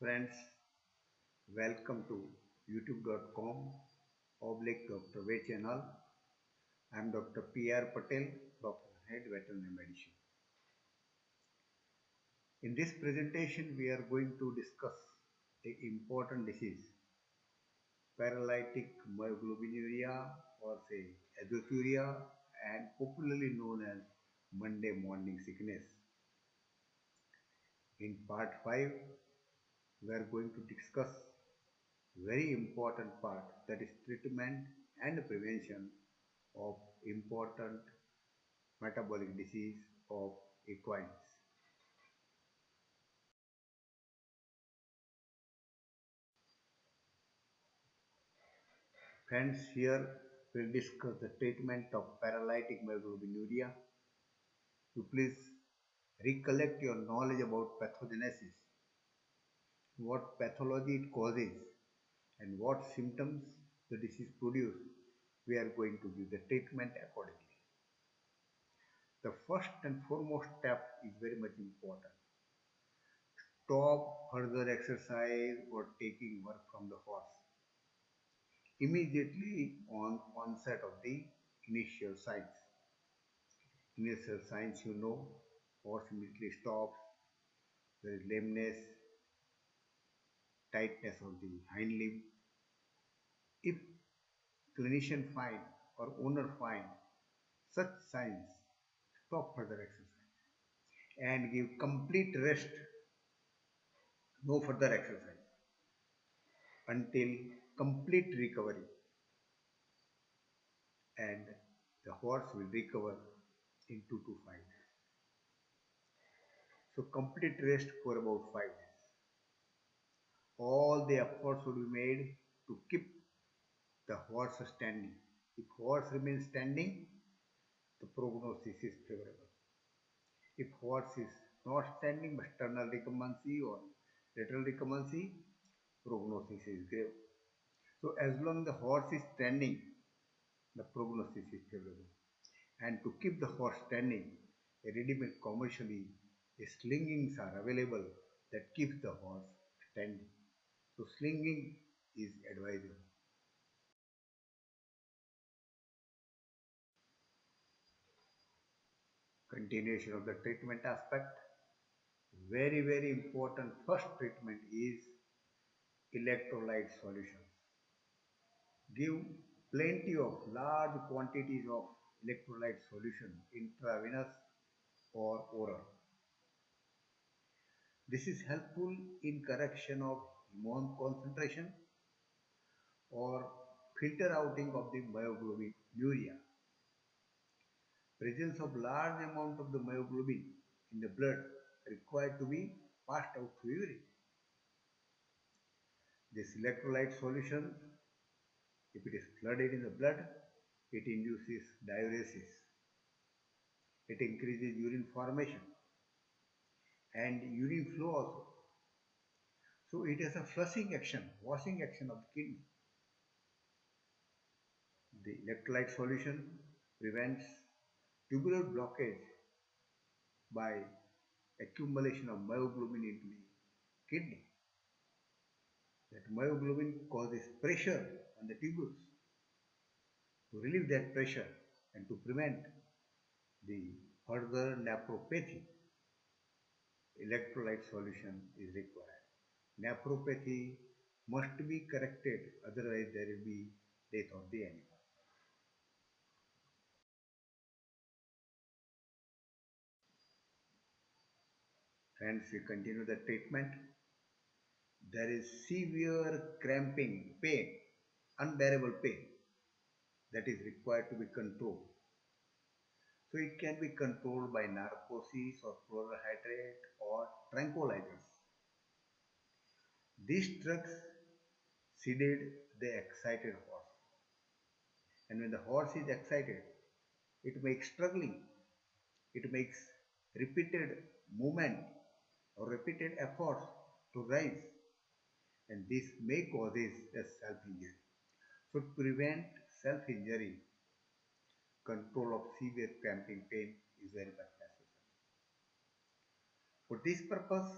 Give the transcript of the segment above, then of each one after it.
Friends, welcome to youtube.com oblique Dr. Way channel. I am Dr. P.R. Patel, Doctor Head Veterinary Medicine. In this presentation, we are going to discuss the important disease, paralytic myoglobinuria or say azoturia and popularly known as Monday morning sickness. In part 5, we are going to discuss very important part, that is treatment and prevention of important metabolic disease of equines. Friends, here we'll discuss the treatment of paralytic myoglobinuria. You please recollect your knowledge about pathogenesis, what pathology it causes, and what symptoms the disease produces. We are going to give the treatment accordingly. The first and foremost step is very much important. Stop further exercise or taking work from the horse immediately on onset of the initial signs. Initial signs, horse immediately stops, there is lameness, tightness of the hind limb. If clinician find or owner find such signs, stop further exercise and give complete rest, no further exercise until complete recovery, and the horse will recover in 2 to 5 days. So complete rest for about 5 days. All the efforts should be made to keep the horse standing. If horse remains standing, the prognosis is favorable. If horse is not standing but sternal recumbency or lateral recumbency, prognosis is grave. So as long the horse is standing, the prognosis is favorable. And to keep the horse standing, a ready-made commercially slingings are available that keeps the horse standing. So slinging is advisable. Continuation of the treatment aspect. Very important first treatment is electrolyte solutions. Give plenty of large quantities of electrolyte solution intravenous or oral. This is helpful in correction of hormone concentration or filter outing of the myoglobinuria. Presence of large amount of the myoglobin in the blood required to be passed out through urine. This electrolyte solution, if it is flooded in the blood, it induces diuresis. It increases urine formation and urine flow also. So it has a flushing action, washing action of the kidney. The electrolyte solution prevents tubular blockage by accumulation of myoglobin into the kidney. That myoglobin causes pressure on the tubules. To relieve that pressure and to prevent the further nephropathy, electrolyte solution is required. Nephropathy must be corrected, otherwise there will be death of the animal. Friends, we continue the treatment. There is severe cramping, pain, unbearable pain that is required to be controlled. So it can be controlled by narcosis or chlorohydrate or tranquilizers. These drugs sedate the excited horse. And when the horse is excited, it makes struggling, it makes repeated movement or repeated efforts to rise, and this may causes a self-injury. So to prevent self-injury, control of severe cramping pain is very much necessary. For this purpose,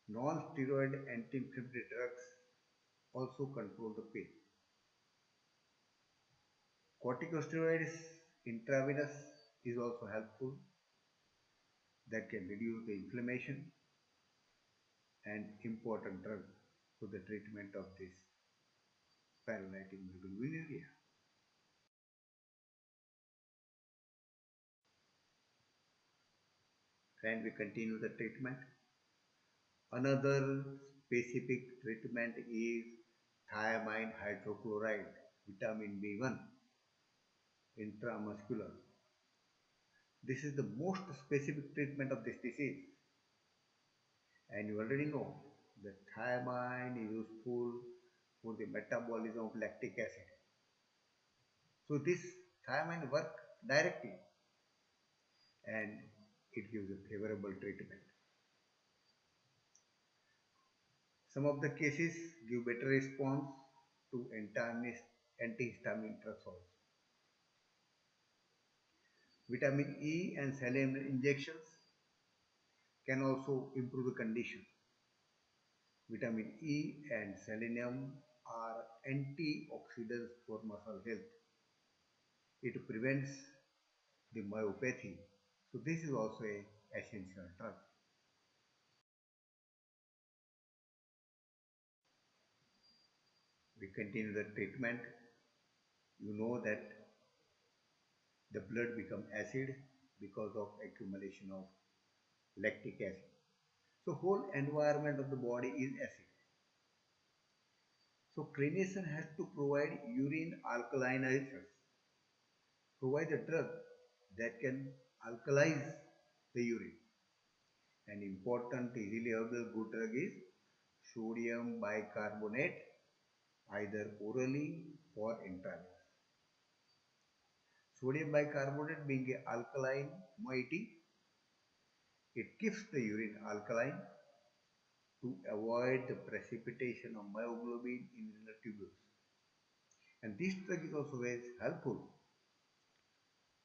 Non-steroid anti-inflammatory drugs also control the pain. Corticosteroids intravenous is also helpful, that can reduce the inflammation, and important drug for the treatment of this paralytic multiple. And we continue the treatment. Another specific treatment is thiamine hydrochloride, vitamin B1, intramuscular. This is the most specific treatment of this disease. And you already know that thiamine is useful for the metabolism of lactic acid. So this thiamine work directly and it gives a favorable treatment. Some of the cases give better response to antihistamine drugs also. Vitamin E and selenium injections can also improve the condition. Vitamin E and selenium are antioxidants for muscle health. It prevents the myopathy. So this is also a essential drug. We continue the treatment. You know that the blood becomes acid because of accumulation of lactic acid. So whole environment of the body is acid. So clinician has to provide urine alkalinizers, provide a drug that can alkalize the urine. An important easily available good drug is sodium bicarbonate, either orally or intravenous. Sodium bicarbonate being an alkaline moiety, it keeps the urine alkaline to avoid the precipitation of myoglobin in renal tubules. And this drug is also very helpful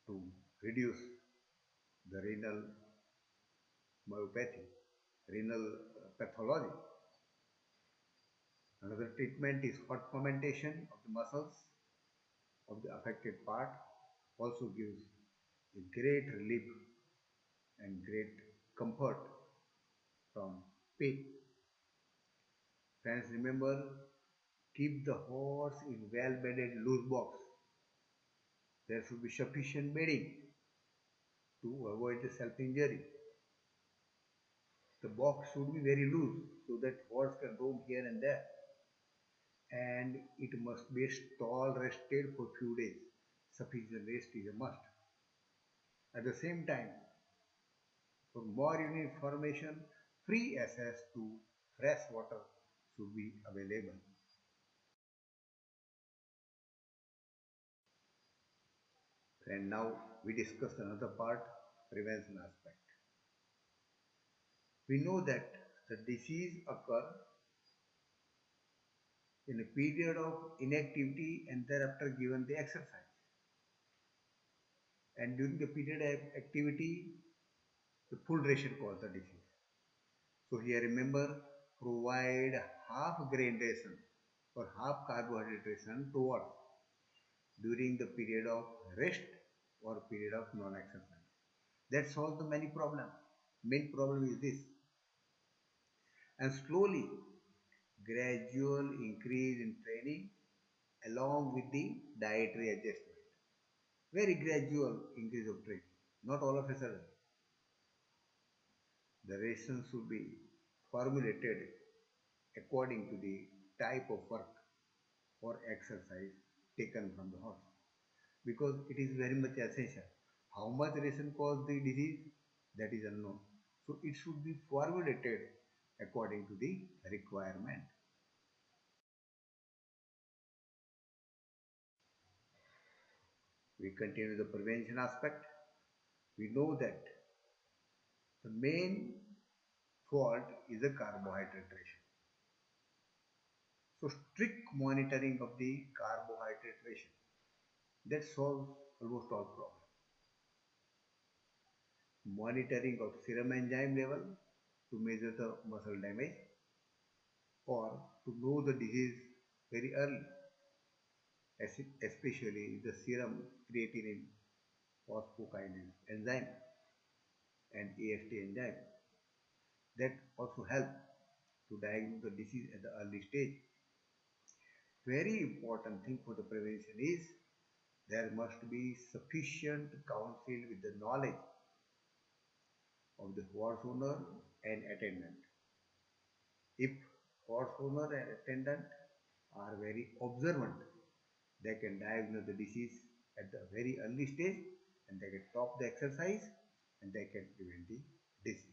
to reduce the renal myopathy, renal pathology. Another treatment is hot fomentation of the muscles of the affected part, also gives a great relief and great comfort from pain. Friends, remember, keep the horse in well-bedded loose box. There should be sufficient bedding to avoid the self-injury. The box should be very loose so that horse can roam here and there. And it must be stall rested for few days. Sufficient rest is a must. At the same time, for more information, free access to fresh water should be available. And now we discuss another part, prevention aspect. We know that the disease occur in a period of inactivity and thereafter given the exercise. And during the period of activity, the full ration causes the disease. So here remember, provide half grain ration or half carbohydrate ration towards during the period of rest or period of non-exercise. That solves the many problems. Main problem is this. And slowly, gradual increase in training along with the dietary adjustment. Very gradual increase of training, not all of a sudden. The ration should be formulated according to the type of work or exercise taken from the horse because it is very much essential. How much ration causes the disease, that is unknown. So it should be formulated according to the requirement. We continue the prevention aspect. We know that the main fault is a carbohydrate ration. So strict monitoring of the carbohydrate ration, that solves almost all problems. Monitoring of serum enzyme level, to measure the muscle damage or to know the disease very early, especially the serum creatinine phosphokinase enzyme and AST enzyme that also help to diagnose the disease at the early stage. Very important thing for the prevention is there must be sufficient counsel with the knowledge of the horse owner and attendant. If horse owner and attendant are very observant, they can diagnose the disease at the very early stage and they can stop the exercise and they can prevent the disease.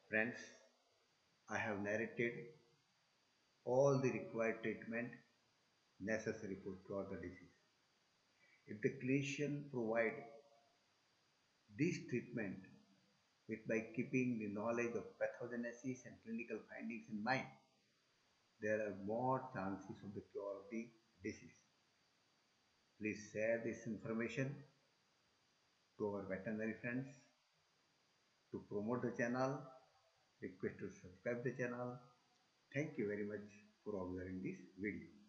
Friends, I have narrated all the required treatment necessary for cure the disease. If the clinician provide this treatment with by keeping the knowledge of pathogenesis and clinical findings in mind, there are more chances of the cure of the disease. Please share this information to our veterinary friends to promote the channel. Request to subscribe the channel. Thank you very much for observing this video.